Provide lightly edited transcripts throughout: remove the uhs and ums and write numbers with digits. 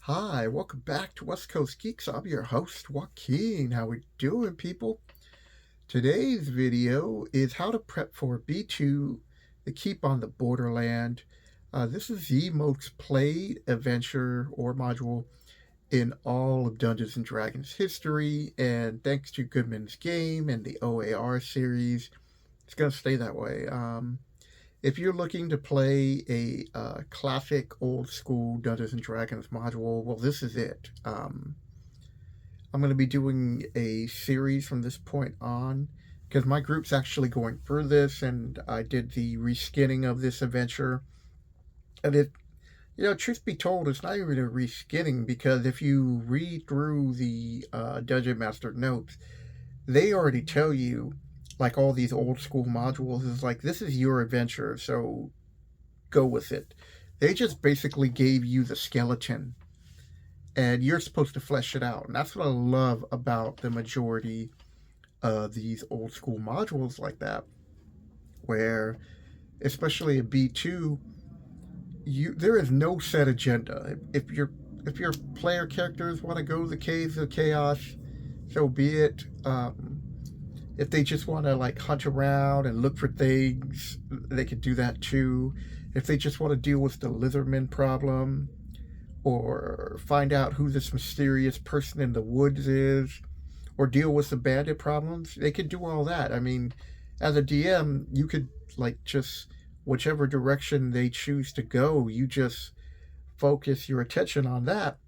Hi, welcome back to West Coast Geeks. I'm your host, Joaquin. How we doing, people? Today's video is how to prep for B2, the Keep on the Borderland. This is the most played adventure or module in all of Dungeons & Dragons history, and thanks to Goodman's Game and the OAR series, it's going to stay that way. If you're looking to play a classic old school Dungeons and Dragons module, well, this is it. I'm going to be doing a series from this point on because my group's actually going through this, and I did the reskinning of this adventure. And truth be told, it's not even a reskinning because if you read through the Dungeon Master notes, they already tell you, like all these old school modules, is like, this is your adventure, so go with it. They just basically gave you the skeleton and you're supposed to flesh it out. And that's what I love about the majority of these old school modules like that, where especially a B2, there is no set agenda. If your player characters want to go to the caves of chaos, so be it. If they just want to like hunt around and look for things, they can do that too. If they just want to deal with the lizardman problem or find out who this mysterious person in the woods is or deal with the bandit problems, they can do all that. I mean, as a DM, you could like just whichever direction they choose to go, you just focus your attention on that.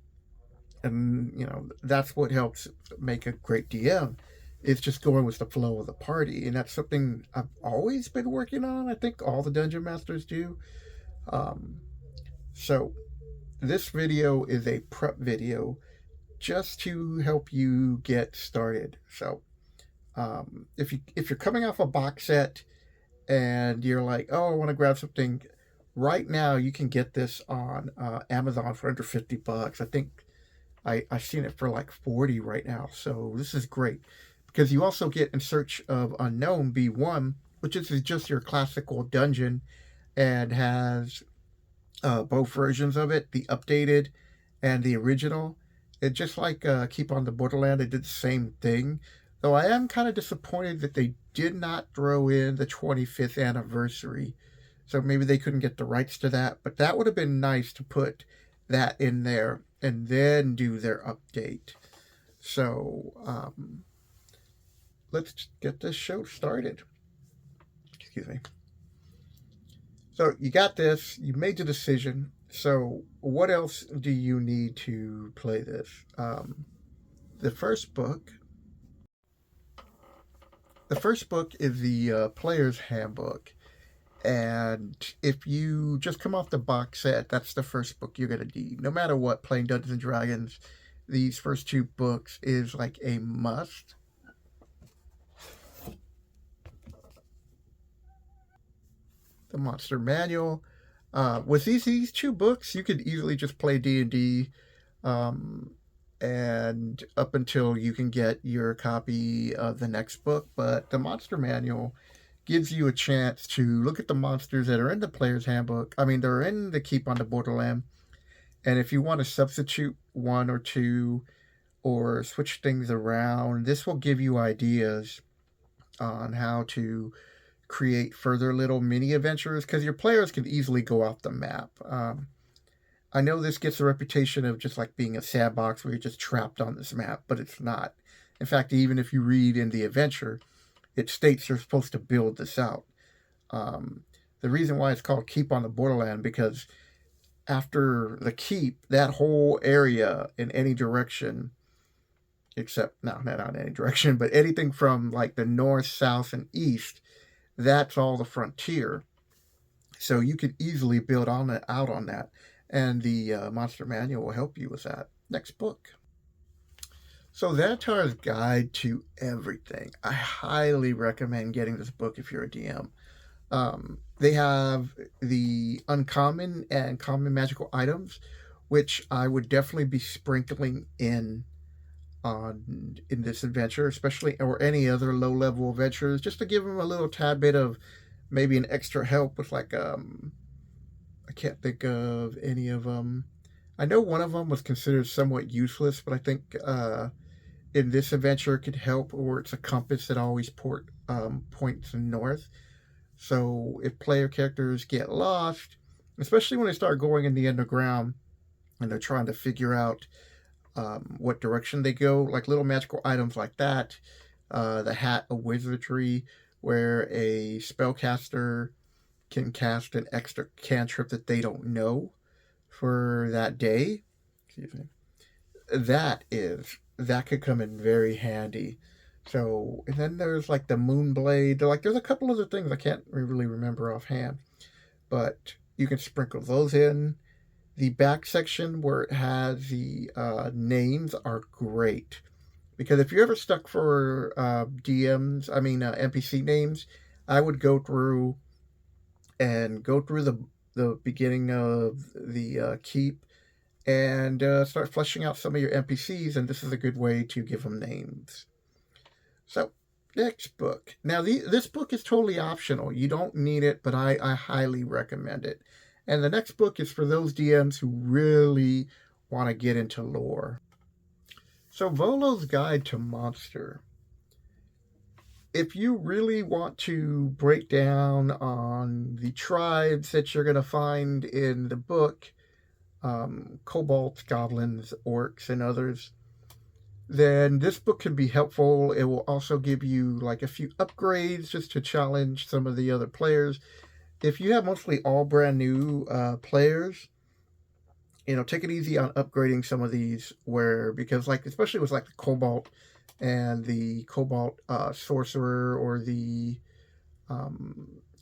And, that's what helps make a great DM. It's just going with the flow of the party. And that's something I've always been working on. I think all the dungeon masters do. So this video is a prep video just to help you get started. So if you're coming off a box set and you're like, oh, I want to grab something right now, you can get this on Amazon for under $50. I think I've seen it for like 40 right now. So this is great because you also get In Search of Unknown B1, which is just your classical dungeon and has both versions of it, the updated and the original. It just like Keep on the Borderland, they did the same thing. Though I am kind of disappointed that they did not throw in the 25th anniversary. So maybe they couldn't get the rights to that, but that would have been nice to put that in there and then do their update. So let's get this show started. Excuse me. So you got this, you made the decision. So what else do you need to play this? The first book is the Player's Handbook. And if you just come off the box set, that's the first book you're going to need. No matter what, playing Dungeons & Dragons, these first two books is like a must. The Monster Manual. With these two books, you could easily just play D&D and up until you can get your copy of the next book. But the Monster Manual gives you a chance to look at the monsters that are in the Player's Handbook. I mean, they're in the Keep on the Borderland. And if you want to substitute one or two or switch things around, this will give you ideas on how to create further little mini adventures because your players can easily go off the map. I know this gets a reputation of just like being a sandbox where you're just trapped on this map, but it's not. In fact, even if you read in the adventure, it states you're supposed to build this out. The reason why it's called Keep on the Borderland, because after the keep, that whole area in any direction, except, no, not in any direction, but anything from like the north, south, and east, that's all the frontier. So you could easily build out on that. And the Monster Manual will help you with that. Next book. So Xanatar's Guide to Everything. I highly recommend getting this book if you're a DM. They have the uncommon and common magical items, which I would definitely be sprinkling in this adventure, especially or any other low-level adventures, just to give them a little tad bit of maybe an extra help with like I can't think of any of them. I know one of them was considered somewhat useless, but I think in this adventure it could help, or it's a compass that always points north. So if player characters get lost, especially when they start going in the underground and they're trying to figure out what direction they go, like little magical items like that, the Hat of Wizardry, where a spellcaster can cast an extra cantrip that they don't know for that day. Excuse me. That could come in very handy. So, and then there's like the Moonblade. Like, there's a couple other things I can't really remember offhand, but you can sprinkle those in. The back section where it has the names are great, because if you're ever stuck for NPC names, I would go through the beginning of the keep and start fleshing out some of your NPCs, and this is a good way to give them names. So, next book. Now, this book is totally optional. You don't need it, but I highly recommend it. And the next book is for those DMs who really want to get into lore. So, Volo's Guide to Monster. If you really want to break down on the tribes that you're going to find in the book, kobolds, goblins, orcs, and others, then this book can be helpful. It will also give you like a few upgrades just to challenge some of the other players. If you have mostly all brand new players, take it easy on upgrading some of these, because like, especially with like the Cobalt and the Cobalt Sorcerer, or the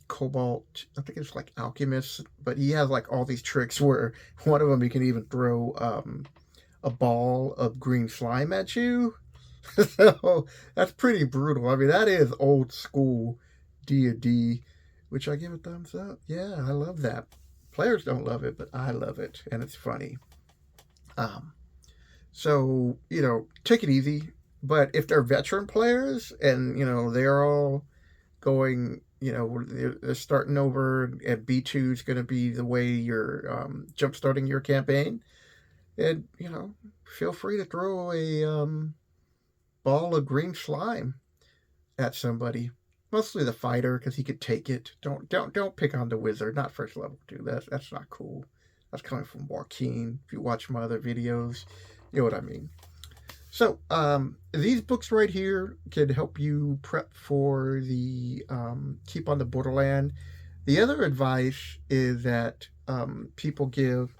Cobalt, I think it's like Alchemist, but he has like all these tricks where one of them you can even throw a ball of green slime at you. So that's pretty brutal. I mean, that is old school D&D, which I give a thumbs up. Yeah, I love that. Players don't love it, but I love it, and it's funny. So, take it easy. But if they're veteran players and, they're all going, they're starting over, and B2 is going to be the way you're jump starting your campaign, and, feel free to throw a ball of green slime at somebody. Mostly the fighter, because he could take it. Don't pick on the wizard. Not first level, dude. That's not cool. That's coming from Joaquin. If you watch my other videos, you know what I mean. So these books right here can help you prep for the keep on the Borderland. The other advice is that people give,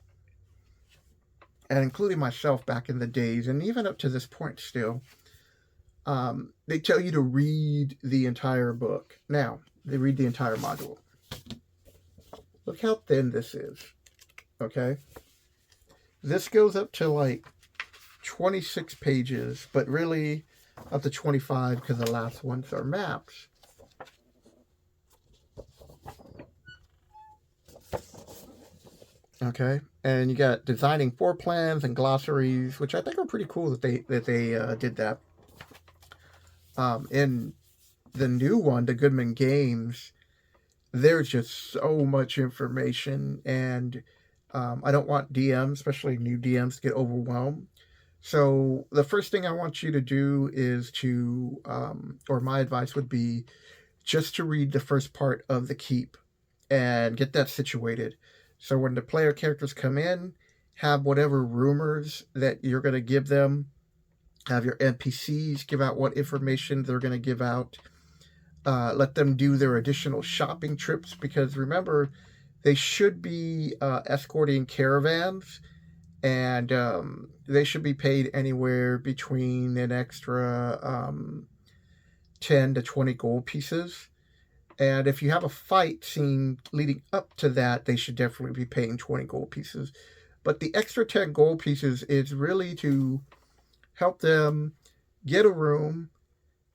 and including myself back in the days, and even up to this point still, they tell you to read the entire book. Now, they read the entire module. Look how thin this is, okay? This goes up to like 26 pages, but really up to 25 because the last ones are maps. Okay, and you got designing floor plans and glossaries, which I think are pretty cool that they did that. In the new one, the Goodman Games, there's just so much information, and I don't want DMs, especially new DMs, to get overwhelmed. So the first thing I want you to do is to, or my advice would be, just to read the first part of the keep and get that situated. So when the player characters come in, have whatever rumors that you're going to give them, have your NPCs give out what information they're going to give out. Let them do their additional shopping trips, because remember, they should be escorting caravans, and they should be paid anywhere between an extra 10 to 20 gold pieces. And if you have a fight scene leading up to that, they should definitely be paying 20 gold pieces. But the extra 10 gold pieces is really to help them get a room,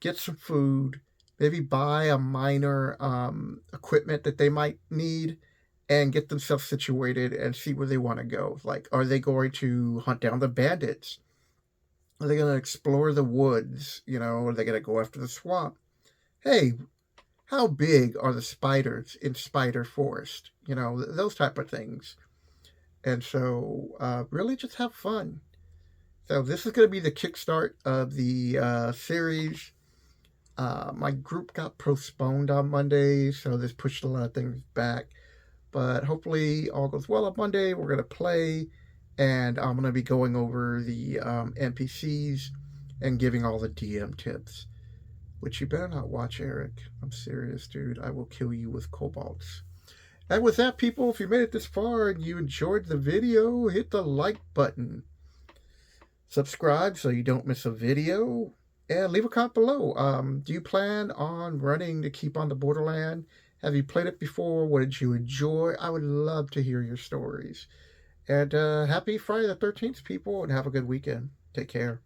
get some food, maybe buy a minor equipment that they might need, and get themselves situated and see where they want to go. Like, are they going to hunt down the bandits? Are they going to explore the woods? Are they going to go after the swamp? Hey, how big are the spiders in Spider Forest? Those type of things. And so really just have fun. So this is going to be the kickstart of the series. My group got postponed on Monday, so this pushed a lot of things back. But hopefully all goes well on Monday. We're going to play, and I'm going to be going over the NPCs and giving all the DM tips. Which you better not watch, Eric. I'm serious, dude. I will kill you with kobolds. And with that, people, if you made it this far and you enjoyed the video, hit the like button. Subscribe so you don't miss a video. And leave a comment below. Do you plan on running to Keep on the Borderland? Have you played it before? What did you enjoy? I would love to hear your stories. And happy Friday the 13th, people, and have a good weekend. Take care.